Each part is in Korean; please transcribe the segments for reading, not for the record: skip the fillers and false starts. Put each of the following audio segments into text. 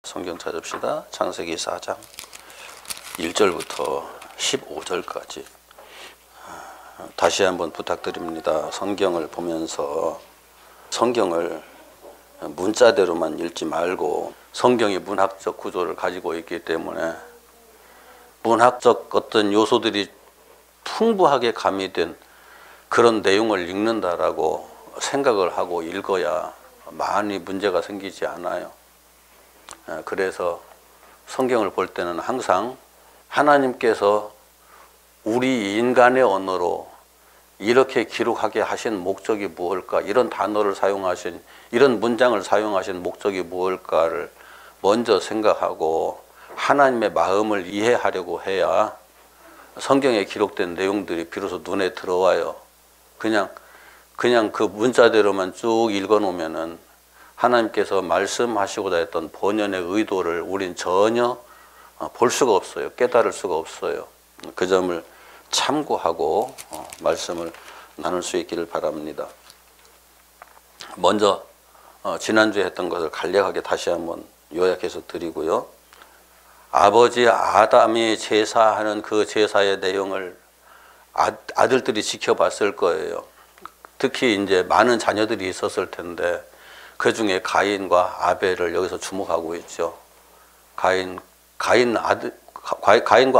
성경 찾읍시다. 창세기 4장 1절부터 15절까지 다시 한번 부탁드립니다. 성경을 보면서 성경을 문자대로만 읽지 말고 성경이 문학적 구조를 가지고 있기 때문에 문학적 어떤 요소들이 풍부하게 가미된 그런 내용을 읽는다라고 생각을 하고 읽어야 많이 문제가 생기지 않아요. 그래서 성경을 볼 때는 항상 하나님께서 우리 인간의 언어로 이렇게 기록하게 하신 목적이 무엇일까, 이런 단어를 사용하신, 이런 문장을 사용하신 목적이 무엇일까를 먼저 생각하고 하나님의 마음을 이해하려고 해야 성경에 기록된 내용들이 비로소 눈에 들어와요. 그냥 그 문자대로만 쭉 읽어놓으면은 하나님께서 말씀하시고자 했던 본연의 의도를 우린 전혀 볼 수가 없어요. 깨달을 수가 없어요. 그 점을 참고하고 말씀을 나눌 수 있기를 바랍니다. 먼저 지난주에 했던 것을 간략하게 다시 한번 요약해서 드리고요. 아버지 아담이 제사하는 그 제사의 내용을 아들들이 지켜봤을 거예요. 특히 이제 많은 자녀들이 있었을 텐데 그 중에 가인과 아벨을 여기서 주목하고 있죠. 가인과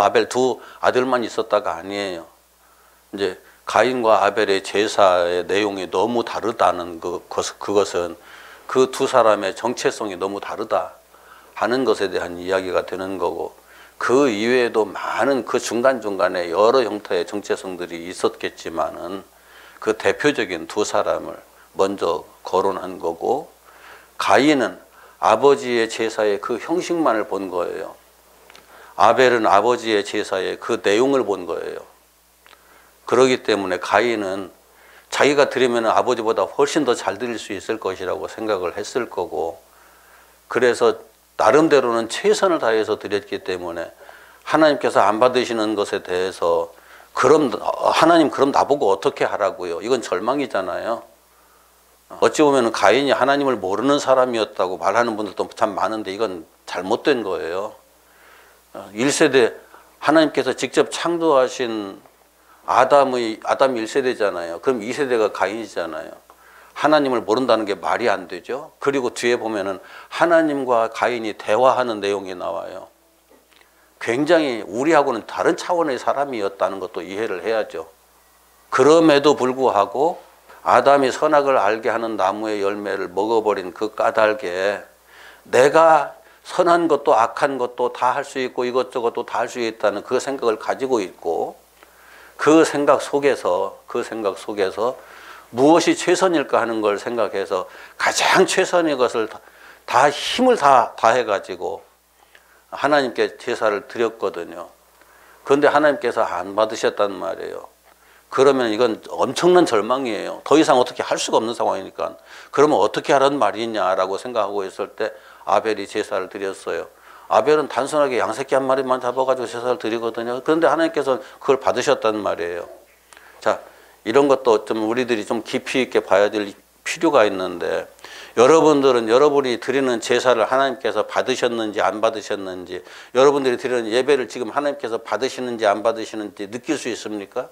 아벨 두 아들만 있었다가 아니에요. 이제 가인과 아벨의 제사의 내용이 너무 다르다는 그것은 그 두 사람의 정체성이 너무 다르다 하는 것에 대한 이야기가 되는 거고, 그 이외에도 많은 그 중간중간에 여러 형태의 정체성들이 있었겠지만은 그 대표적인 두 사람을 먼저 거론한 거고, 가인은 아버지의 제사의 그 형식만을 본 거예요. 아벨은 아버지의 제사의 그 내용을 본 거예요. 그렇기 때문에 가인은 자기가 드리면 아버지보다 훨씬 더 잘 드릴 수 있을 것이라고 생각을 했을 거고, 그래서 나름대로는 최선을 다해서 드렸기 때문에 하나님께서 안 받으시는 것에 대해서 그럼 하나님 그럼 나보고 어떻게 하라고요? 이건 절망이잖아요. 어찌 보면 가인이 하나님을 모르는 사람이었다고 말하는 분들도 참 많은데 이건 잘못된 거예요. 1세대 하나님께서 직접 창조하신 아담이 1세대잖아요. 그럼 2세대가 가인이잖아요. 하나님을 모른다는 게 말이 안 되죠. 그리고 뒤에 보면은 하나님과 가인이 대화하는 내용이 나와요. 굉장히 우리하고는 다른 차원의 사람이었다는 것도 이해를 해야죠. 그럼에도 불구하고 아담이 선악을 알게 하는 나무의 열매를 먹어버린 그 까닭에 내가 선한 것도 악한 것도 다 할 수 있고 이것저것도 다 할 수 있다는 그 생각을 가지고 있고, 그 생각 속에서 무엇이 최선일까 하는 걸 생각해서 가장 최선의 것을 다 힘을 다 해가지고 하나님께 제사를 드렸거든요. 그런데 하나님께서 안 받으셨단 말이에요. 그러면 이건 엄청난 절망이에요. 더 이상 어떻게 할 수가 없는 상황이니까. 그러면 어떻게 하라는 말이냐라고 생각하고 있을 때 아벨이 제사를 드렸어요. 아벨은 단순하게 양새끼 한 마리만 잡아가지고 제사를 드리거든요. 그런데 하나님께서 그걸 받으셨단 말이에요. 자, 이런 것도 좀 우리들이 좀 깊이 있게 봐야 될 필요가 있는데, 여러분들은 여러분이 드리는 제사를 하나님께서 받으셨는지 안 받으셨는지, 여러분들이 드리는 예배를 지금 하나님께서 받으시는지 안 받으시는지 느낄 수 있습니까?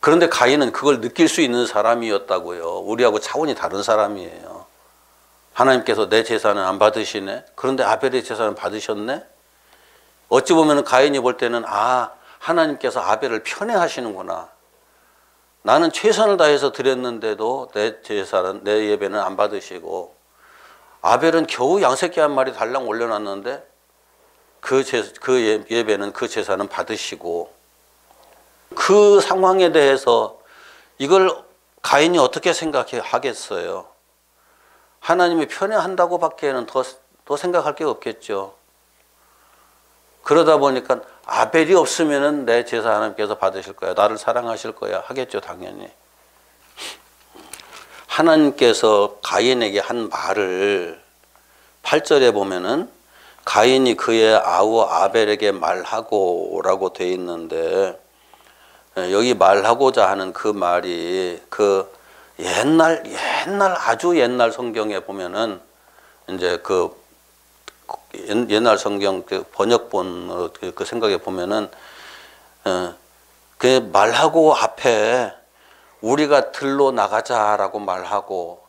그런데 가인은 그걸 느낄 수 있는 사람이었다고요. 우리하고 차원이 다른 사람이에요. 하나님께서 내 제사는 안 받으시네. 그런데 아벨의 제사는 받으셨네. 어찌 보면 가인이 볼 때는 하나님께서 아벨을 편애하시는구나. 나는 최선을 다해서 드렸는데도 내 제사는, 내 예배는 안 받으시고, 아벨은 겨우 양새끼 한 마리 달랑 올려놨는데 그 예배는, 그 제사는 받으시고, 그 상황에 대해서 이걸 가인이 어떻게 생각하겠어요? 하나님이 편애한다고 밖에는 더 생각할 게 없겠죠. 그러다 보니까 아벨이 없으면은 내 제사 하나님께서 받으실 거야, 나를 사랑하실 거야 하겠죠, 당연히. 하나님께서 가인에게 한 말을 8절에 보면은 가인이 그의 아우 아벨에게 말하고 라고 돼 있는데, 여기 말하고자 하는 그 말이 그 옛날 아주 옛날 성경에 보면은 이제 그 옛날 성경 그 번역본 그 생각해 보면은 그 말하고 앞에 우리가 들로 나가자라고 말하고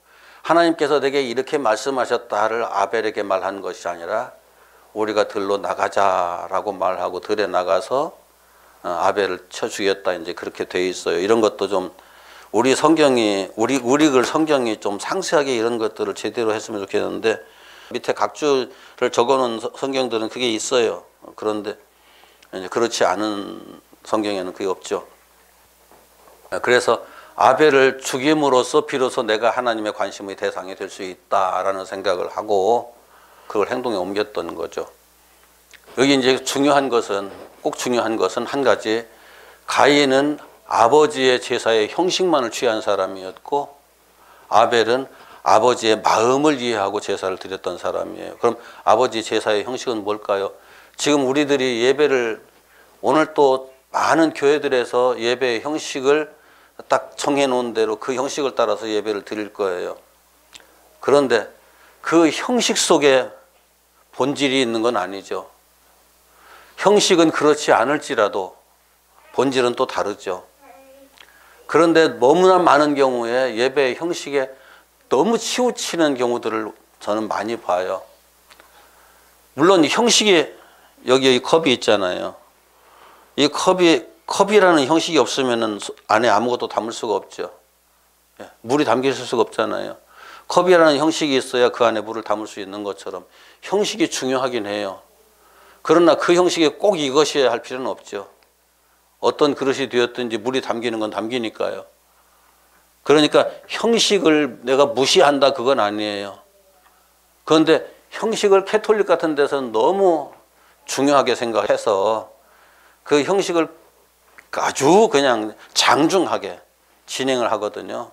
하나님께서 내게 이렇게 말씀하셨다를 아벨에게 말한 것이 아니라 우리가 들로 나가자라고 말하고 들에 나가서 아벨을 쳐 죽였다 이제 그렇게 돼 있어요. 이런 것도 좀 우리 성경이 우리 글 성경이 좀 상세하게 이런 것들을 제대로 했으면 좋겠는데 밑에 각주를 적어놓은 성경들은 그게 있어요. 그런데 이제 그렇지 않은 성경에는 그게 없죠. 그래서 아벨을 죽임으로써 비로소 내가 하나님의 관심의 대상이 될 수 있다라는 생각을 하고 그걸 행동에 옮겼던 거죠. 여기 이제 꼭 중요한 것은 한 가지, 가인은 아버지의 제사의 형식만을 취한 사람이었고 아벨은 아버지의 마음을 이해하고 제사를 드렸던 사람이에요. 그럼 아버지 제사의 형식은 뭘까요? 지금 우리들이 예배를 오늘 또 많은 교회들에서 예배의 형식을 딱 정해놓은 대로 그 형식을 따라서 예배를 드릴 거예요. 그런데 그 형식 속에 본질이 있는 건 아니죠. 형식은 그렇지 않을지라도 본질은 또 다르죠. 그런데 너무나 많은 경우에 예배의 형식에 너무 치우치는 경우들을 저는 많이 봐요. 물론 형식이 여기 이 컵이 있잖아요. 이 컵이라는 형식이 없으면 안에 아무것도 담을 수가 없죠. 물이 담겨 있을 수가 없잖아요. 컵이라는 형식이 있어야 그 안에 물을 담을 수 있는 것처럼 형식이 중요하긴 해요. 그러나 그 형식이 꼭 이것이어야 할 필요는 없죠. 어떤 그릇이 되었든지 물이 담기는 건 담기니까요. 그러니까 형식을 내가 무시한다 그건 아니에요. 그런데 형식을 캐톨릭 같은 데서는 너무 중요하게 생각해서 그 형식을 아주 그냥 장중하게 진행을 하거든요.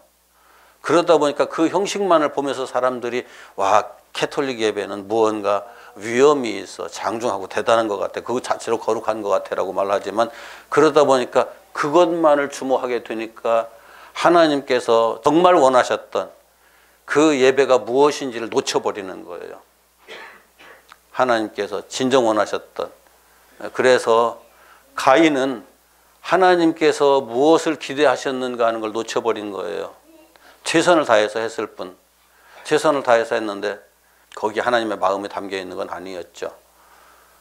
그러다 보니까 그 형식만을 보면서 사람들이 와, 캐톨릭 예배는 무언가 위엄이 있어 장중하고 대단한 것 같아, 그거 자체로 거룩한 것 같아라고 말하지만 그러다 보니까 그것만을 주목하게 되니까 하나님께서 정말 원하셨던 그 예배가 무엇인지를 놓쳐버리는 거예요. 하나님께서 진정 원하셨던. 그래서 가인은 하나님께서 무엇을 기대하셨는가 하는 걸 놓쳐버린 거예요. 최선을 다해서 했을 뿐, 최선을 다해서 했는데 거기 하나님의 마음이 담겨 있는 건 아니었죠.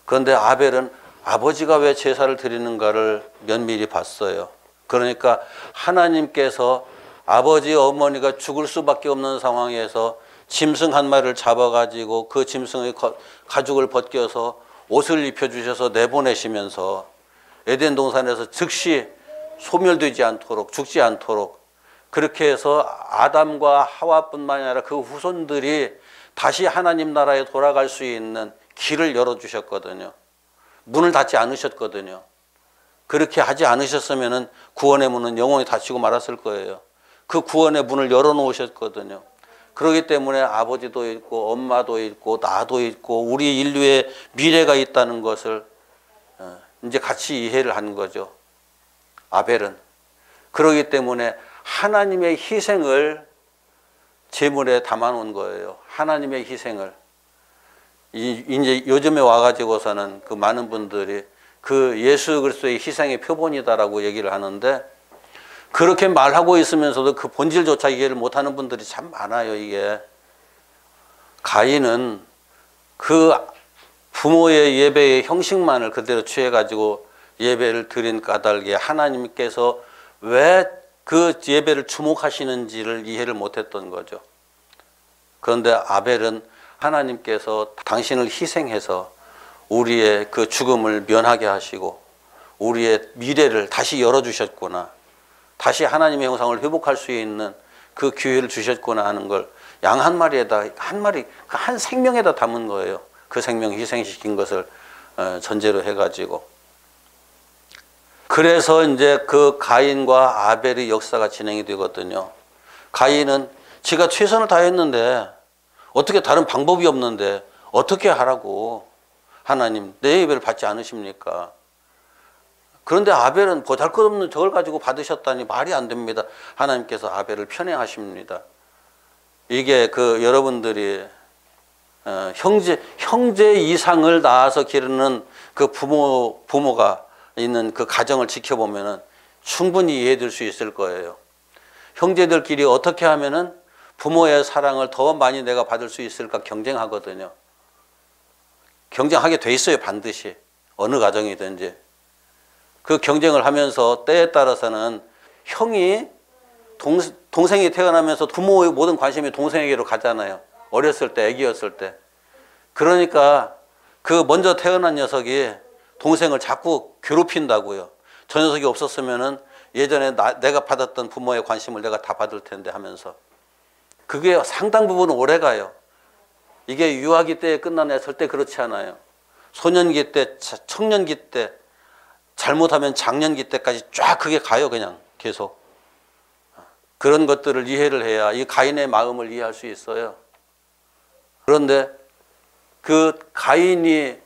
그런데 아벨은 아버지가 왜 제사를 드리는가를 면밀히 봤어요. 그러니까 하나님께서 아버지 어머니가 죽을 수밖에 없는 상황에서 짐승 한 마리를 잡아가지고 그 짐승의 가죽을 벗겨서 옷을 입혀주셔서 내보내시면서 에덴 동산에서 즉시 소멸되지 않도록, 죽지 않도록 그렇게 해서 아담과 하와뿐만 아니라 그 후손들이 다시 하나님 나라에 돌아갈 수 있는 길을 열어주셨거든요. 문을 닫지 않으셨거든요. 그렇게 하지 않으셨으면 구원의 문은 영원히 닫히고 말았을 거예요. 그 구원의 문을 열어놓으셨거든요. 그렇기 때문에 아버지도 있고 엄마도 있고 나도 있고 우리 인류의 미래가 있다는 것을 이제 같이 이해를 한 거죠. 아벨은. 그렇기 때문에 하나님의 희생을 제물에 담아놓은 거예요. 하나님의 희생을. 이제 요즘에 와가지고서는 그 많은 분들이 그 예수 그리스도의 희생의 표본이다라고 얘기를 하는데 그렇게 말하고 있으면서도 그 본질조차 이해를 못하는 분들이 참 많아요. 이게 가인은 그 부모의 예배의 형식만을 그대로 취해가지고 예배를 드린 까닭에 하나님께서 왜 그 예배를 주목하시는지를 이해를 못했던 거죠. 그런데 아벨은 하나님께서 당신을 희생해서 우리의 그 죽음을 면하게 하시고 우리의 미래를 다시 열어주셨구나, 다시 하나님의 형상을 회복할 수 있는 그 기회를 주셨구나 하는 걸 양 한 마리에다 한 생명에다 담은 거예요. 그 생명 희생시킨 것을 전제로 해가지고. 그래서 이제 그 가인과 아벨의 역사가 진행이 되거든요. 가인은 지가 최선을 다했는데 어떻게 다른 방법이 없는데 어떻게 하라고 하나님 내 예배를 받지 않으십니까? 그런데 아벨은 보잘것없는 저걸 가지고 받으셨다니 말이 안 됩니다. 하나님께서 아벨을 편애하십니다. 이게 그 여러분들이 형제 이상을 낳아서 기르는 그 부모가 있는 그 가정을 지켜보면은 충분히 이해될 수 있을 거예요. 형제들끼리 어떻게 하면은 부모의 사랑을 더 많이 내가 받을 수 있을까 경쟁하거든요. 경쟁하게 돼 있어요, 반드시. 어느 가정이든지. 그 경쟁을 하면서 때에 따라서는 형이 동생이 태어나면서 부모의 모든 관심이 동생에게로 가잖아요. 어렸을 때, 아기였을 때. 그러니까 그 먼저 태어난 녀석이 동생을 자꾸 괴롭힌다고요. 저 녀석이 없었으면은 예전에 내가 받았던 부모의 관심을 내가 다 받을 텐데 하면서. 그게 상당 부분 오래 가요. 이게 유아기 때에 끝난 애 절대 그렇지 않아요. 소년기 때, 청년기 때, 잘못하면 장년기 때까지 쫙 그게 가요, 그냥 계속. 그런 것들을 이해를 해야 이 가인의 마음을 이해할 수 있어요. 그런데 그 가인이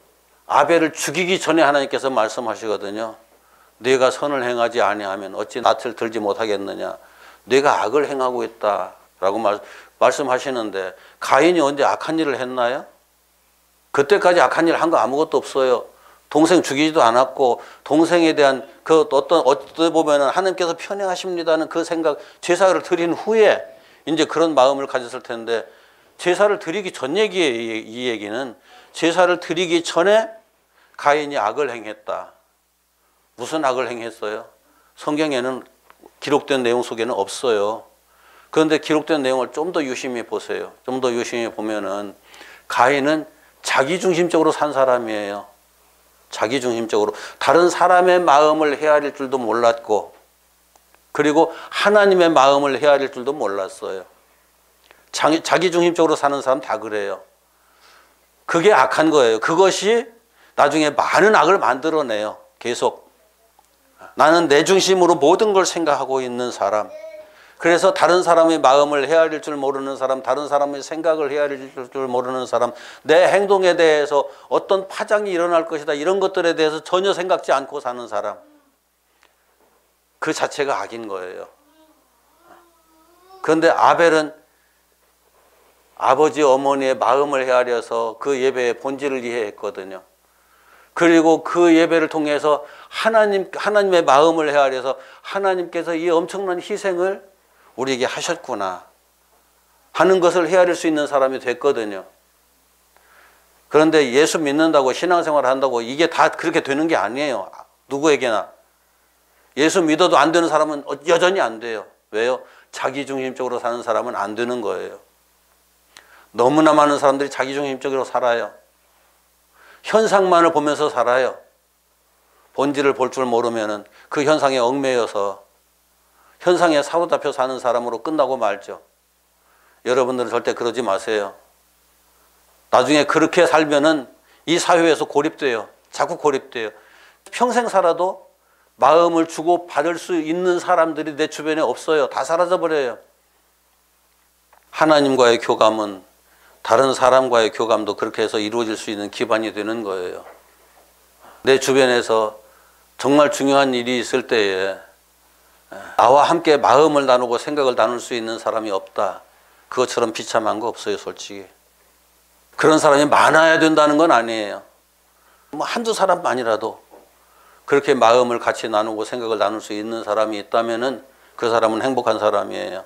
아벨을 죽이기 전에 하나님께서 말씀하시거든요. 네가 선을 행하지 아니하면 어찌 낯을 들지 못하겠느냐. 네가 악을 행하고 있다라고 말씀하시는데 가인이 언제 악한 일을 했나요? 그때까지 악한 일 한 거 아무것도 없어요. 동생 죽이지도 않았고 동생에 대한 그 어떻게 보면은 하나님께서 편애하십니다는 그 생각, 제사를 드린 후에 이제 그런 마음을 가졌을 텐데 제사를 드리기 전 얘기예요. 이 얘기는 제사를 드리기 전에 가인이 악을 행했다. 무슨 악을 행했어요? 성경에는 기록된 내용 속에는 없어요. 그런데 기록된 내용을 좀 더 유심히 보세요. 좀 더 유심히 보면은 가인은 자기중심적으로 산 사람이에요. 자기중심적으로 다른 사람의 마음을 헤아릴 줄도 몰랐고 그리고 하나님의 마음을 헤아릴 줄도 몰랐어요. 자기중심적으로 사는 사람 다 그래요. 그게 악한 거예요. 그것이 나중에 많은 악을 만들어내요. 계속. 나는 내 중심으로 모든 걸 생각하고 있는 사람. 그래서 다른 사람의 마음을 헤아릴 줄 모르는 사람, 다른 사람의 생각을 헤아릴 줄 모르는 사람, 내 행동에 대해서 어떤 파장이 일어날 것이다 이런 것들에 대해서 전혀 생각지 않고 사는 사람. 그 자체가 악인 거예요. 그런데 아벨은 아버지 어머니의 마음을 헤아려서 그 예배의 본질을 이해했거든요. 그리고 그 예배를 통해서 하나님의 마음을 헤아려서 하나님께서 이 엄청난 희생을 우리에게 하셨구나 하는 것을 헤아릴 수 있는 사람이 됐거든요. 그런데 예수 믿는다고 신앙생활을 한다고 이게 다 그렇게 되는 게 아니에요. 누구에게나. 예수 믿어도 안 되는 사람은 여전히 안 돼요. 왜요? 자기중심적으로 사는 사람은 안 되는 거예요. 너무나 많은 사람들이 자기중심적으로 살아요. 현상만을 보면서 살아요. 본질을 볼 줄 모르면은 그 현상에 얽매여서 현상에 사로잡혀 사는 사람으로 끝나고 말죠. 여러분들은 절대 그러지 마세요. 나중에 그렇게 살면은 이 사회에서 고립돼요. 자꾸 고립돼요. 평생 살아도 마음을 주고 받을 수 있는 사람들이 내 주변에 없어요. 다 사라져버려요. 하나님과의 교감은 다른 사람과의 교감도 그렇게 해서 이루어질 수 있는 기반이 되는 거예요. 내 주변에서 정말 중요한 일이 있을 때에 나와 함께 마음을 나누고 생각을 나눌 수 있는 사람이 없다. 그것처럼 비참한 거 없어요, 솔직히. 그런 사람이 많아야 된다는 건 아니에요. 뭐 한두 사람만이라도 그렇게 마음을 같이 나누고 생각을 나눌 수 있는 사람이 있다면은 그 사람은 행복한 사람이에요.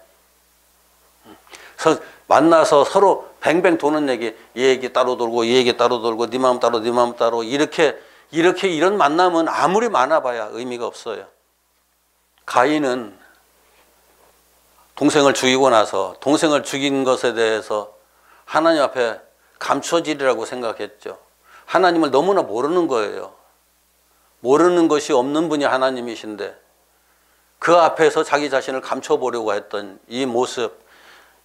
만나서 서로 뱅뱅 도는 얘기, 이 얘기 따로 돌고 이 얘기 따로 돌고 네 마음 따로 네 마음 따로 이런 만남은 아무리 많아봐야 의미가 없어요. 가인은 동생을 죽이고 나서 동생을 죽인 것에 대해서 하나님 앞에 감춰지리라고 생각했죠. 하나님을 너무나 모르는 거예요. 모르는 것이 없는 분이 하나님이신데 그 앞에서 자기 자신을 감춰보려고 했던 이 모습,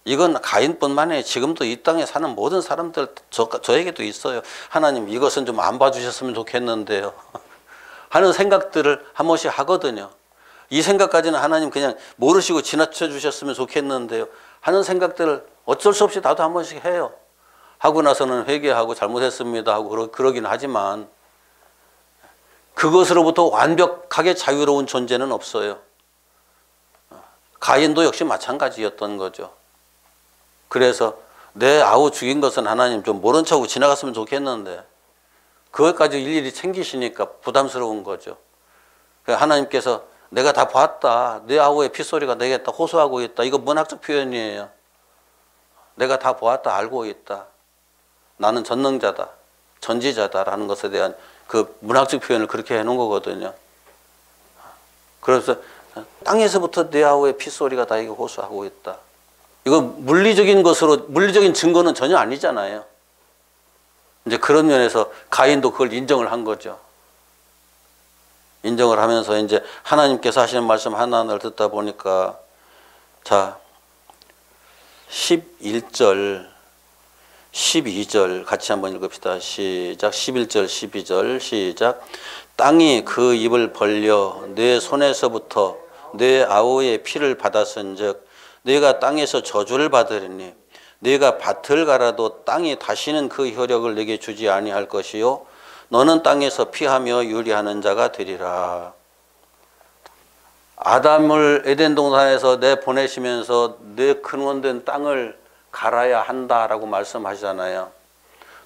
이건 가인뿐만 아니라 지금도 이 땅에 사는 모든 사람들, 저에게도 있어요. 하나님 이것은 좀 안 봐주셨으면 좋겠는데요 하는 생각들을 한 번씩 하거든요. 이 생각까지는 하나님 그냥 모르시고 지나쳐 주셨으면 좋겠는데요 하는 생각들을 어쩔 수 없이 나도 한 번씩 해요. 하고 나서는 회개하고 잘못했습니다 하고 그러긴 하지만 그것으로부터 완벽하게 자유로운 존재는 없어요. 가인도 역시 마찬가지였던 거죠. 그래서 내 아우 죽인 것은 하나님 좀 모른 척하고 지나갔으면 좋겠는데 그것까지 일일이 챙기시니까 부담스러운 거죠. 하나님께서 내가 다 봤다. 내 아우의 핏소리가 내게 다 호소하고 있다. 이거 문학적 표현이에요. 내가 다 보았다. 알고 있다. 나는 전능자다. 전지자다라는 것에 대한 그 문학적 표현을 그렇게 해놓은 거거든요. 그래서 땅에서부터 내 아우의 핏소리가 나에게 호소하고 있다. 이거 물리적인 것으로, 물리적인 증거는 전혀 아니잖아요. 이제 그런 면에서 가인도 그걸 인정을 한 거죠. 인정을 하면서 이제 하나님께서 하시는 말씀 하나하나를 듣다 보니까, 자, 11절, 12절 같이 한번 읽읍시다. 시작. 11절, 12절 시작. 땅이 그 입을 벌려 내 손에서부터 내 아우의 피를 받았은즉 네가 땅에서 저주를 받으리니 네가 밭을 갈아도 땅이 다시는 그 효력을 내게 주지 아니할 것이요 너는 땅에서 피하며 유리하는 자가 되리라. 아담을 에덴 동산에서 내보내시면서 내 근원된 땅을 갈아야 한다라고 말씀하시잖아요.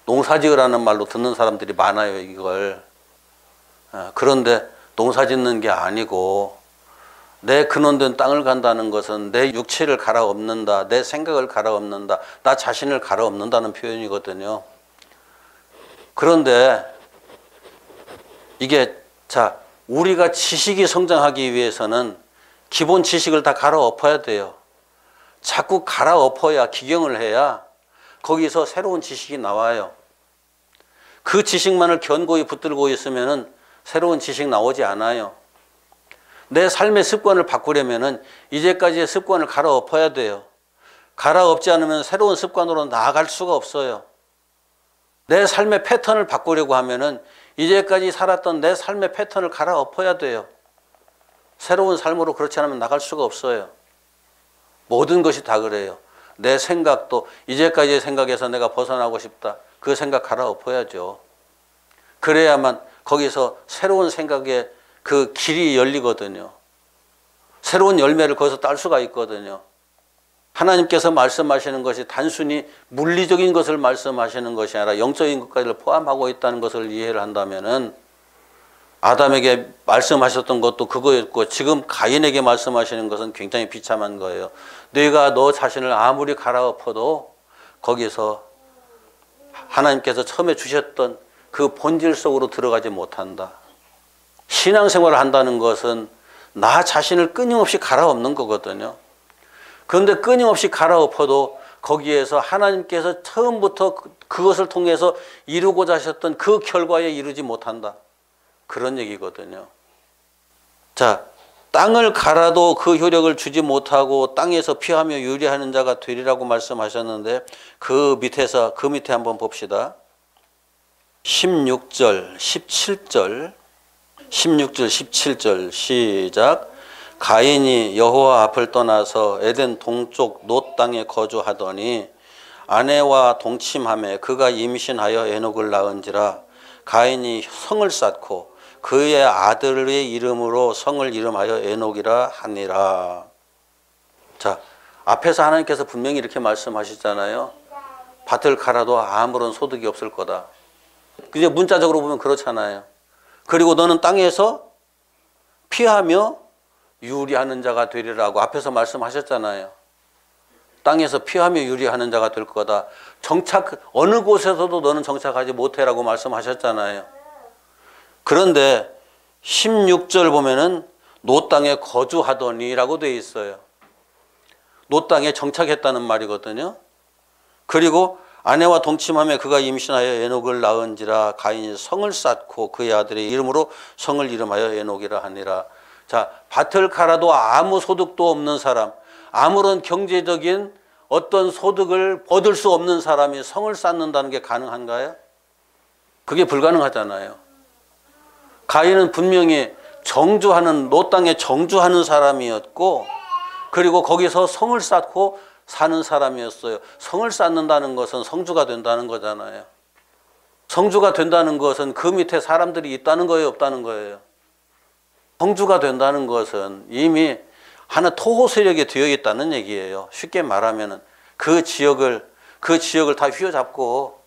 농사지으라는 말로 듣는 사람들이 많아요, 이걸. 그런데 농사짓는 게 아니고 내 근원된 땅을 간다는 것은 내 육체를 갈아엎는다, 내 생각을 갈아엎는다, 나 자신을 갈아엎는다는 표현이거든요. 그런데 이게, 자, 우리가 지식이 성장하기 위해서는 기본 지식을 다 갈아엎어야 돼요. 자꾸 갈아엎어야, 기경을 해야 거기서 새로운 지식이 나와요. 그 지식만을 견고히 붙들고 있으면은 새로운 지식 나오지 않아요. 내 삶의 습관을 바꾸려면은 이제까지의 습관을 갈아엎어야 돼요. 갈아엎지 않으면 새로운 습관으로 나아갈 수가 없어요. 내 삶의 패턴을 바꾸려고 하면은 이제까지 살았던 내 삶의 패턴을 갈아엎어야 돼요. 새로운 삶으로 그렇지 않으면 나갈 수가 없어요. 모든 것이 다 그래요. 내 생각도 이제까지의 생각에서 내가 벗어나고 싶다. 그 생각 갈아엎어야죠. 그래야만 거기서 새로운 생각의 그 길이 열리거든요. 새로운 열매를 거기서 딸 수가 있거든요. 하나님께서 말씀하시는 것이 단순히 물리적인 것을 말씀하시는 것이 아니라 영적인 것까지를 포함하고 있다는 것을 이해를 한다면은 아담에게 말씀하셨던 것도 그거였고 지금 가인에게 말씀하시는 것은 굉장히 비참한 거예요. 네가 너 자신을 아무리 갈아엎어도 거기서 하나님께서 처음에 주셨던 그 본질 속으로 들어가지 못한다. 신앙생활을 한다는 것은 나 자신을 끊임없이 갈아엎는 거거든요. 그런데 끊임없이 갈아엎어도 거기에서 하나님께서 처음부터 그것을 통해서 이루고자 하셨던 그 결과에 이르지 못한다. 그런 얘기거든요. 자, 땅을 갈아도 그 효력을 주지 못하고 땅에서 피하며 유리하는 자가 되리라고 말씀하셨는데 그 밑에 한번 봅시다. 16절, 17절, 16절, 17절 시작. 가인이 여호와 앞을 떠나서 에덴 동쪽 놋 땅에 거주하더니 아내와 동침하매 그가 임신하여 에녹을 낳은지라. 가인이 성을 쌓고 그의 아들의 이름으로 성을 이름하여 에녹이라 하니라. 자, 앞에서 하나님께서 분명히 이렇게 말씀하시잖아요. 밭을 갈아도 아무런 소득이 없을 거다. 그냥 문자적으로 보면 그렇잖아요. 그리고 너는 땅에서 피하며 유리하는 자가 되리라고 앞에서 말씀하셨잖아요. 땅에서 피하며 유리하는 자가 될 거다. 어느 곳에서도 너는 정착하지 못해라고 말씀하셨잖아요. 그런데 16절 보면은 노 땅에 거주하더니라고 되어 있어요. 노 땅에 정착했다는 말이거든요. 그리고 아내와 동침하며 그가 임신하여 에녹을 낳은지라. 가인이 성을 쌓고 그의 아들의 이름으로 성을 이름하여 에녹이라 하니라. 자, 밭을 갈아도 아무 소득도 없는 사람, 아무런 경제적인 어떤 소득을 얻을 수 없는 사람이 성을 쌓는다는 게 가능한가요? 그게 불가능하잖아요. 가인은 분명히 정주하는, 노 땅에 정주하는 사람이었고, 그리고 거기서 성을 쌓고 사는 사람이었어요. 성을 쌓는다는 것은 성주가 된다는 거잖아요. 성주가 된다는 것은 그 밑에 사람들이 있다는 거예요, 없다는 거예요? 성주가 된다는 것은 이미 하나 토호 세력이 되어 있다는 얘기예요. 쉽게 말하면은 그 지역을 그 지역을 다 휘어잡고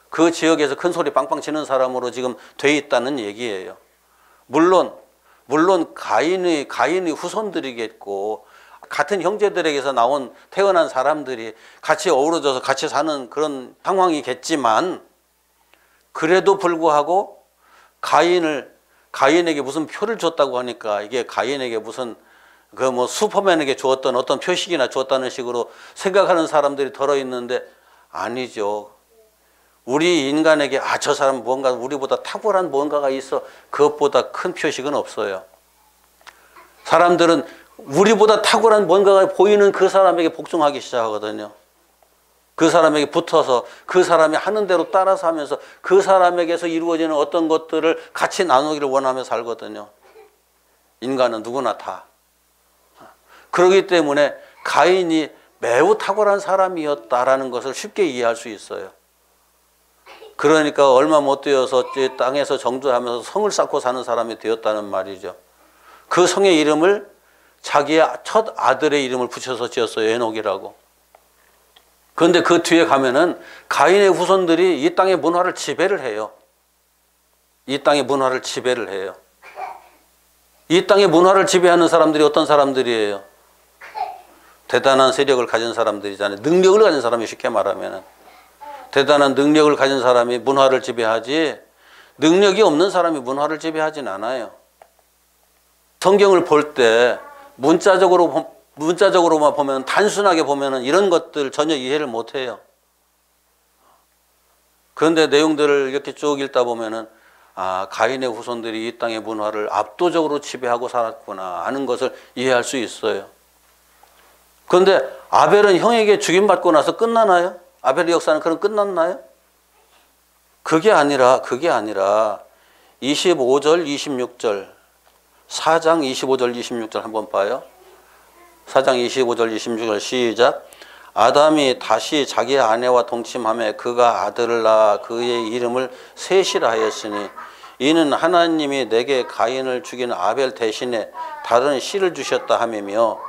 그 지역에서 큰 소리 빵빵 치는 사람으로 지금 돼 있다는 얘기예요. 물론 가인의 후손들이겠고 같은 형제들에게서 태어난 사람들이 같이 어우러져서 같이 사는 그런 상황이겠지만 그래도 불구하고 가인에게 무슨 표를 줬다고 하니까 이게 가인에게 무슨 슈퍼맨에게 주었던 어떤 표식이나 주었다는 식으로 생각하는 사람들이 덜어 있는데 아니죠. 우리 인간에게 저 사람 뭔가 우리보다 탁월한 뭔가가 있어 그것보다 큰 표식은 없어요. 사람들은 우리보다 탁월한 뭔가가 보이는 그 사람에게 복종하기 시작하거든요. 그 사람에게 붙어서 그 사람이 하는 대로 따라서 하면서 그 사람에게서 이루어지는 어떤 것들을 같이 나누기를 원하며 살거든요. 인간은 누구나 다. 그렇기 때문에 가인이 매우 탁월한 사람이었다라는 것을 쉽게 이해할 수 있어요. 그러니까 얼마 못 되어서 땅에서 정주하면서 성을 쌓고 사는 사람이 되었다는 말이죠. 그 성의 이름을 자기의 첫 아들의 이름을 붙여서 지었어요. 에녹이라고. 그런데 그 뒤에 가면은 가인의 후손들이 이 땅의 문화를 지배를 해요. 이 땅의 문화를 지배를 해요. 이 땅의 문화를 지배하는 사람들이 어떤 사람들이에요? 대단한 세력을 가진 사람들이잖아요. 능력을 가진 사람이 쉽게 말하면은. 대단한 능력을 가진 사람이 문화를 지배하지 능력이 없는 사람이 문화를 지배하진 않아요. 성경을 볼 때 문자적으로만 보면 단순하게 보면 이런 것들 전혀 이해를 못해요. 그런데 내용들을 이렇게 쭉 읽다 보면은 가인의 후손들이 이 땅의 문화를 압도적으로 지배하고 살았구나 하는 것을 이해할 수 있어요. 그런데 아벨은 형에게 죽임받고 나서 끝나나요? 아벨의 역사는 그럼 끝났나요? 그게 아니라 25절, 26절 4장 25절, 26절 한번 봐요. 4장 25절, 26절 시작. 아담이 다시 자기 아내와 동침하며 그가 아들을 낳아 그의 이름을 셋이라 하였으니 이는 하나님이 내게 가인을 죽인 아벨 대신에 다른 씨를 주셨다 하며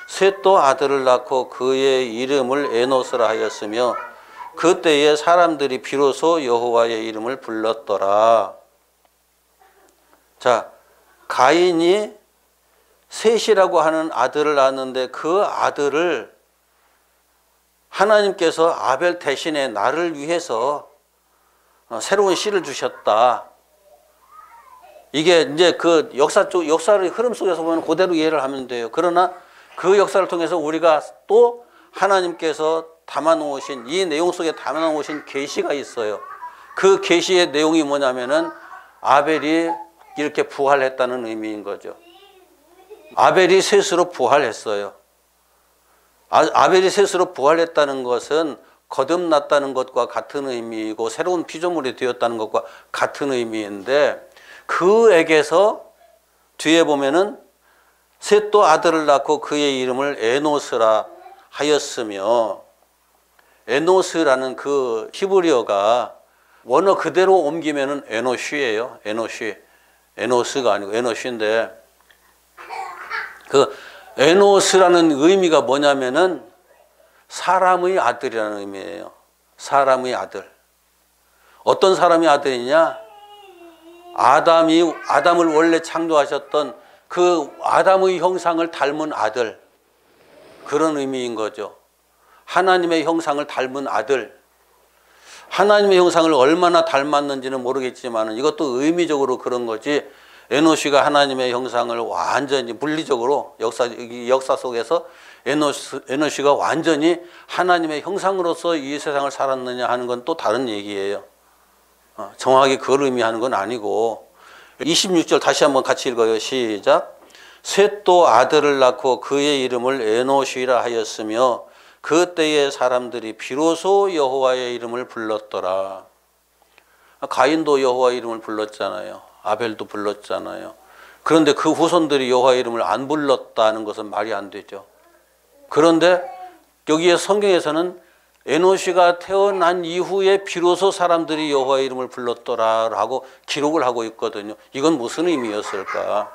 셋도 아들을 낳고 그의 이름을 에노스라 하였으며 그때에 사람들이 비로소 여호와의 이름을 불렀더라. 자, 가인이 셋이라고 하는 아들을 낳았는데 그 아들을 하나님께서 아벨 대신에 나를 위해서 새로운 씨를 주셨다. 이게 이제 그 역사의 흐름 속에서 보면 그대로 이해를 하면 돼요. 그러나 그 역사를 통해서 우리가 또 하나님께서 담아놓으신 이 내용 속에 담아놓으신 계시가 있어요. 그 계시의 내용이 뭐냐면은 아벨이 이렇게 부활했다는 의미인 거죠. 아벨이 셋으로 부활했어요. 아벨이 셋으로 부활했다는 것은 거듭났다는 것과 같은 의미이고 새로운 피조물이 되었다는 것과 같은 의미인데 그에게서 뒤에 보면은 셋도 아들을 낳고 그의 이름을 에노스라 하였으며 에노스라는 그 히브리어가 원어 그대로 옮기면은 에노쉬예요. 에노스가 아니고 에노쉬인데 그 에노스라는 의미가 뭐냐면은 사람의 아들이라는 의미예요. 사람의 아들. 어떤 사람의 아들이냐? 아담을 원래 창조하셨던 그 아담의 형상을 닮은 아들. 그런 의미인 거죠. 하나님의 형상을 닮은 아들. 하나님의 형상을 얼마나 닮았는지는 모르겠지만 이것도 의미적으로 그런 거지. 에노시가 하나님의 형상을 완전히 물리적으로 역사 속에서 에노시가 완전히 하나님의 형상으로서 이 세상을 살았느냐 하는 건 또 다른 얘기예요. 정확하게 그걸 의미하는 건 아니고 26절 다시 한번 같이 읽어요. 시작. 셋도 아들을 낳고 그의 이름을 에노시라 하였으며 그때의 사람들이 비로소 여호와의 이름을 불렀더라. 가인도 여호와의 이름을 불렀잖아요. 아벨도 불렀잖아요. 그런데 그 후손들이 여호와의 이름을 안 불렀다는 것은 말이 안 되죠. 그런데 여기에 성경에서는 에노시가 태어난 이후에 비로소 사람들이 여호와의 이름을 불렀더라라고 기록을 하고 있거든요. 이건 무슨 의미였을까?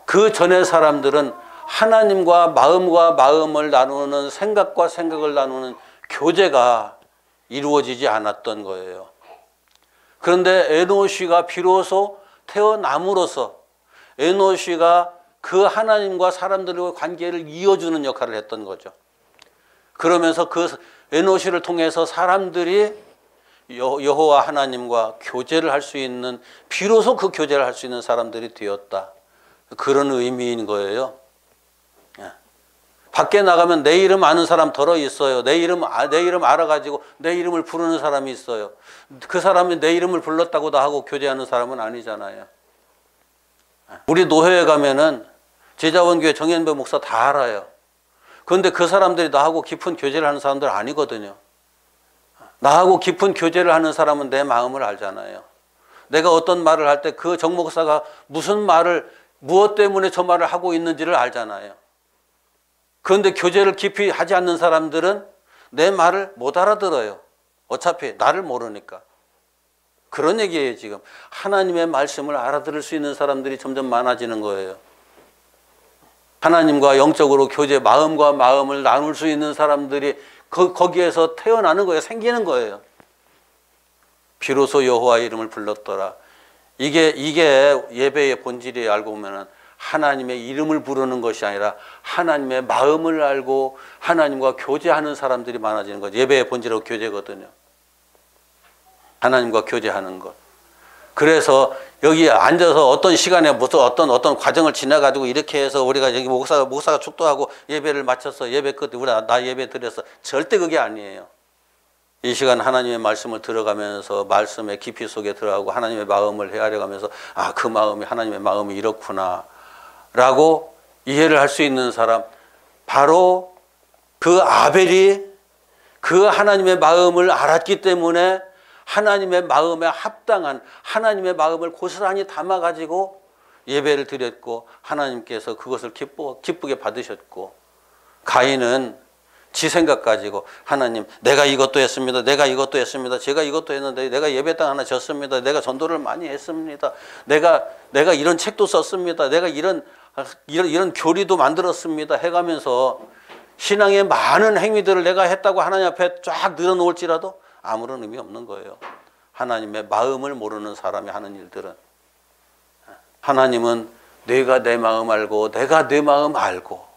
그 전에 사람들은 하나님과 마음을 나누는 생각과 생각을 나누는 교제가 이루어지지 않았던 거예요. 그런데 에노시가 비로소 태어남으로써 에노시가 그 하나님과 사람들의 관계를 이어주는 역할을 했던 거죠. 그러면서 그 에노시를 통해서 사람들이 여호와 하나님과 교제를 할 수 있는, 비로소 그 교제를 할 수 있는 사람들이 되었다. 그런 의미인 거예요. 밖에 나가면 내 이름 아는 사람 덜어 있어요. 내 이름 알아가지고 내 이름을 부르는 사람이 있어요. 그 사람이 내 이름을 불렀다고 다 하고 교제하는 사람은 아니잖아요. 우리 노회에 가면은 제자원교회 정현배 목사 다 알아요. 그런데 그 사람들이 나하고 깊은 교제를 하는 사람들 아니거든요. 나하고 깊은 교제를 하는 사람은 내 마음을 알잖아요. 내가 어떤 말을 할 때 그 정 목사가 무슨 말을, 무엇 때문에 저 말을 하고 있는지를 알잖아요. 그런데 교제를 깊이 하지 않는 사람들은 내 말을 못 알아들어요. 어차피 나를 모르니까. 그런 얘기예요. 지금 하나님의 말씀을 알아들을 수 있는 사람들이 점점 많아지는 거예요. 하나님과 영적으로 교제, 마음과 마음을 나눌 수 있는 사람들이 거기에서 태어나는 거예요. 생기는 거예요. 비로소 여호와의 이름을 불렀더라. 이게 예배의 본질이에요. 알고 보면은 하나님의 이름을 부르는 것이 아니라 하나님의 마음을 알고 하나님과 교제하는 사람들이 많아지는 거죠. 예배의 본질은 교제거든요. 하나님과 교제하는 것. 그래서 여기 앉아서 어떤 시간에 무슨 어떤 과정을 지나가지고 이렇게 해서 우리가 여기 목사가 축도하고 예배를 마쳤어. 예배 끝에 나 예배 드렸어. 절대 그게 아니에요. 이 시간 하나님의 말씀을 들어가면서 말씀의 깊이 속에 들어가고 하나님의 마음을 헤아려가면서 아, 그 마음이 하나님의 마음이 이렇구나 라고 이해를 할 수 있는 사람, 바로 그 아벨이 그 하나님의 마음을 알았기 때문에 하나님의 마음에 합당한 하나님의 마음을 고스란히 담아가지고 예배를 드렸고 하나님께서 그것을 기쁘게 받으셨고, 가인은 지 생각 가지고 하나님 내가 이것도 했습니다. 내가 이것도 했습니다. 제가 이것도 했는데 내가 예배당 하나 졌습니다. 내가 전도를 많이 했습니다. 내가 이런 책도 썼습니다. 내가 이런 교리도 만들었습니다. 해가면서 신앙의 많은 행위들을 내가 했다고 하나님 앞에 쫙 늘어놓을지라도 아무런 의미 없는 거예요. 하나님의 마음을 모르는 사람이 하는 일들은. 하나님은 내가 내 마음 알고 내가 내 마음 알고,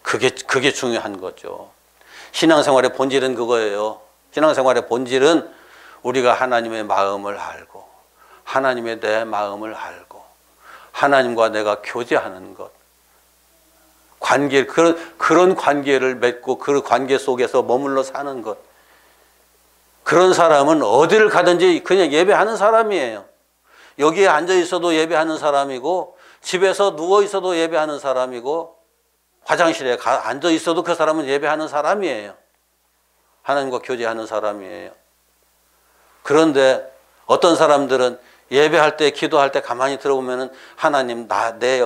그게 중요한 거죠. 신앙생활의 본질은 그거예요. 신앙생활의 본질은 우리가 하나님의 마음을 알고 하나님의 내 마음을 알고 하나님과 내가 교제하는 것, 그런 관계를 맺고 그 관계 속에서 머물러 사는 것. 그런 사람은 어디를 가든지 그냥 예배하는 사람이에요. 여기에 앉아 있어도 예배하는 사람이고, 집에서 누워 있어도 예배하는 사람이고, 화장실에 앉아 있어도 그 사람은 예배하는 사람이에요. 하나님과 교제하는 사람이에요. 그런데 어떤 사람들은 예배할 때, 기도할 때 가만히 들어보면은 하나님, 내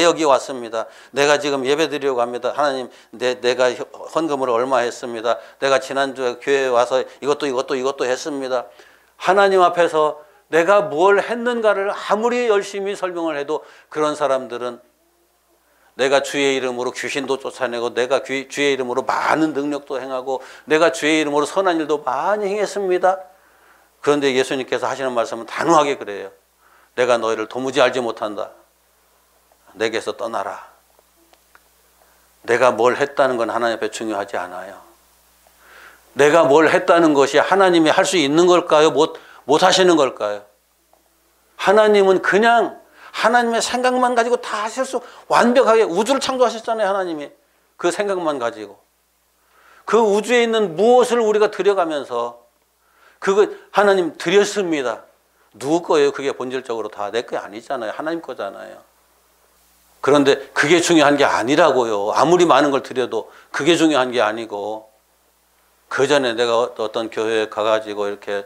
여기 왔습니다. 내가 지금 예배 드리려고 합니다. 하나님, 내가 헌금을 얼마 했습니다. 내가 지난주에 교회에 와서 이것도 했습니다. 하나님 앞에서 내가 뭘 했는가를 아무리 열심히 설명을 해도 그런 사람들은 내가 주의 이름으로 귀신도 쫓아내고 내가 주의 이름으로 많은 능력도 행하고 내가 주의 이름으로 선한 일도 많이 행했습니다. 그런데 예수님께서 하시는 말씀은 단호하게 그래요. 내가 너희를 도무지 알지 못한다. 내게서 떠나라. 내가 뭘 했다는 건 하나님 앞에 중요하지 않아요. 내가 뭘 했다는 것이 하나님이 할 수 있는 걸까요? 못 하시는 걸까요? 하나님은 그냥 하나님의 생각만 가지고 다 하실 수, 완벽하게 우주를 창조하셨잖아요. 하나님이 그 생각만 가지고 그 우주에 있는 무엇을 우리가 들여가면서 그거 하나님 드렸습니다. 누구 거예요? 그게 본질적으로 다 내 거 아니잖아요. 하나님 거잖아요. 그런데 그게 중요한 게 아니라고요. 아무리 많은 걸 드려도 그게 중요한 게 아니고, 그 전에 내가 어떤 교회에 가가지고 이렇게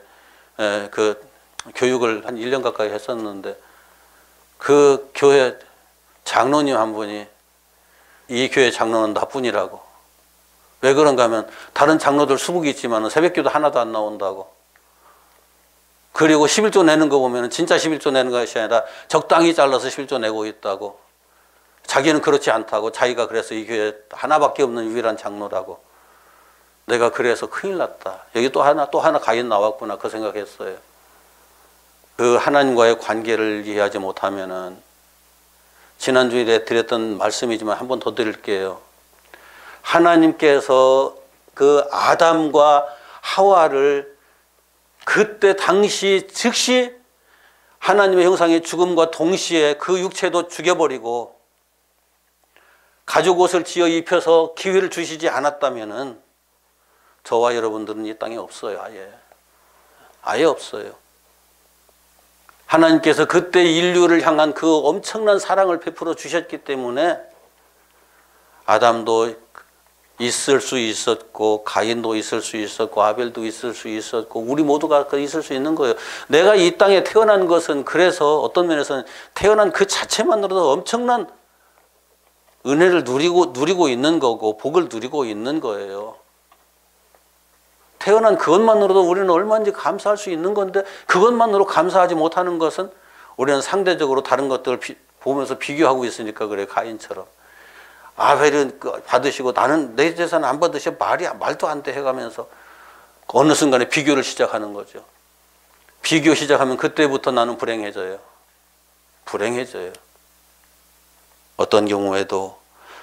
그 교육을 한 1년 가까이 했었는데, 그 교회 장로님 한 분이 이 교회 장로는 나뿐이라고. 왜 그런가 하면 다른 장로들 수복이 있지만 새벽기도 하나도 안 나온다고. 그리고 11조 내는 거 보면 진짜 11조 내는 것이 아니라 적당히 잘라서 11조 내고 있다고. 자기는 그렇지 않다고. 자기가 그래서 이 교회 하나밖에 없는 유일한 장로라고. 내가 그래서 큰일 났다. 여기 또 하나 가인 나왔구나. 그 생각했어요. 그 하나님과의 관계를 이해하지 못하면은, 지난주에 드렸던 말씀이지만 한 번 더 드릴게요. 하나님께서 그 아담과 하와를 그때 당시 즉시 하나님의 형상의 죽음과 동시에 그 육체도 죽여버리고 가죽 옷을 지어 입혀서 기회를 주시지 않았다면은 저와 여러분들은 이 땅에 없어요. 아예 없어요. 하나님께서 그때 인류를 향한 그 엄청난 사랑을 베풀어 주셨기 때문에 아담도 있을 수 있었고, 가인도 있을 수 있었고, 아벨도 있을 수 있었고, 우리 모두가 있을 수 있는 거예요. 내가 이 땅에 태어난 것은, 그래서 어떤 면에서는 태어난 그 자체만으로도 엄청난 은혜를 누리고 있는 거고, 복을 누리고 있는 거예요. 태어난 그것만으로도 우리는 얼마든지 감사할 수 있는 건데, 그것만으로 감사하지 못하는 것은 우리는 상대적으로 다른 것들을 보면서 비교하고 있으니까 그래. 가인처럼 아벨은 받으시고 나는 내 재산은 안 받으셔. 말도 안 돼 해가면서 어느 순간에 비교를 시작하는 거죠. 비교 시작하면 그때부터 나는 불행해져요. 어떤 경우에도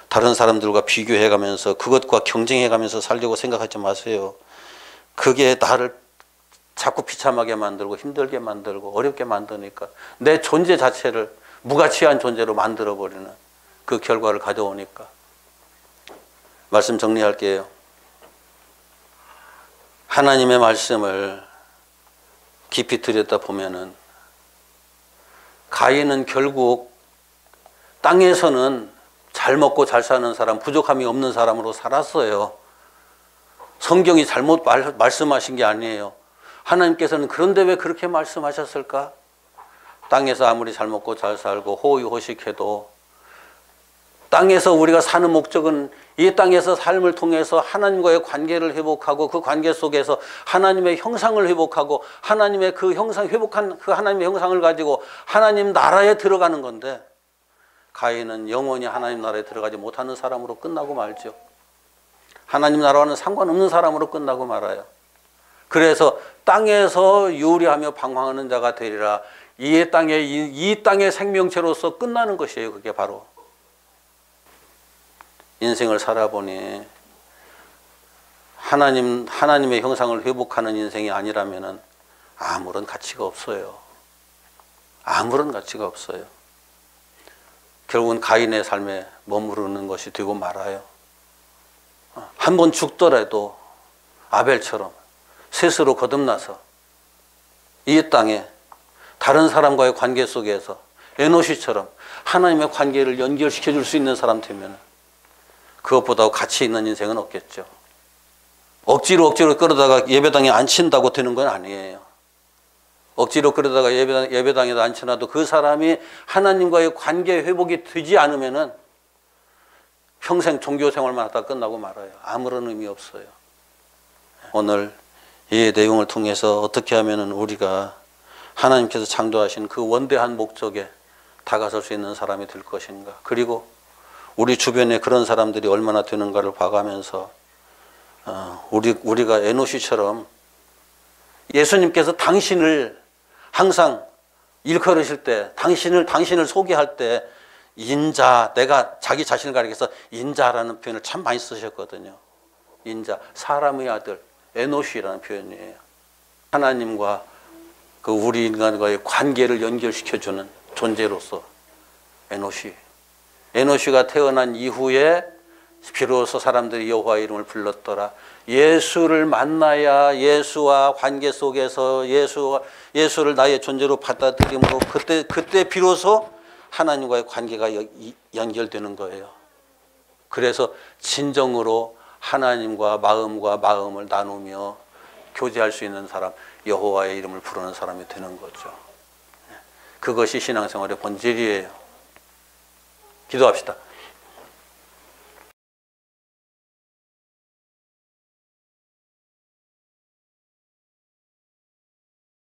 다른 사람들과 비교해가면서 그것과 경쟁해가면서 살려고 생각하지 마세요. 그게 나를 자꾸 비참하게 만들고 힘들게 만들고 어렵게 만드니까 내 존재 자체를 무가치한 존재로 만들어버리는 그 결과를 가져오니까. 말씀 정리할게요. 하나님의 말씀을 깊이 들여다 보면은 가인은 결국 땅에서는 잘 먹고 잘 사는 사람, 부족함이 없는 사람으로 살았어요. 성경이 잘못 말씀하신 게 아니에요. 하나님께서는 그런데 왜 그렇게 말씀하셨을까? 땅에서 아무리 잘 먹고 잘 살고 호의호식해도 땅에서 우리가 사는 목적은 이 땅에서 삶을 통해서 하나님과의 관계를 회복하고 그 관계 속에서 하나님의 형상을 회복하고 하나님의 그 형상, 회복한 그 하나님의 형상을 가지고 하나님 나라에 들어가는 건데, 가인은 영원히 하나님 나라에 들어가지 못하는 사람으로 끝나고 말죠. 하나님 나라와는 상관없는 사람으로 끝나고 말아요. 그래서 땅에서 요리하며 방황하는 자가 되리라. 이 땅의 생명체로서 끝나는 것이에요. 그게 바로 인생을 살아보니 하나님의 형상을 회복하는 인생이 아니라면은 아무런 가치가 없어요. 아무런 가치가 없어요. 결국은 가인의 삶에 머무르는 것이 되고 말아요. 한 번 죽더라도 아벨처럼 스스로 거듭나서 이 땅에 다른 사람과의 관계 속에서 에노시처럼 하나님의 관계를 연결시켜 줄 수 있는 사람 되면 그것보다 가치 있는 인생은 없겠죠. 억지로 끌어다가 예배당에 앉힌다고 되는 건 아니에요. 억지로 끌어다가 예배당에도 앉혀놔도 그 사람이 하나님과의 관계 회복이 되지 않으면은 평생 종교 생활만 하다 끝나고 말아요. 아무런 의미 없어요. 오늘 이 내용을 통해서 어떻게 하면은 우리가 하나님께서 창조하신 그 원대한 목적에 다가설 수 있는 사람이 될 것인가. 그리고 우리 주변에 그런 사람들이 얼마나 되는가를 봐가면서 우리가 에노시처럼 예수님께서 당신을 항상 일컬으실 때, 당신을 소개할 때 인자, 내가 자기 자신을 가리켜서 인자라는 표현을 참 많이 쓰셨거든요. 인자, 사람의 아들, 에노시라는 표현이에요. 하나님과 그 우리 인간과의 관계를 연결시켜주는 존재로서 에노시가 태어난 이후에 비로소 사람들이 여호와의 이름을 불렀더라. 예수를 만나야 예수와 관계 속에서 예수를 나의 존재로 받아들임으로 그때 비로소 하나님과의 관계가 연결되는 거예요. 그래서 진정으로 하나님과 마음을 나누며 교제할 수 있는 사람, 여호와의 이름을 부르는 사람이 되는 거죠. 그것이 신앙생활의 본질이에요. 기도합시다.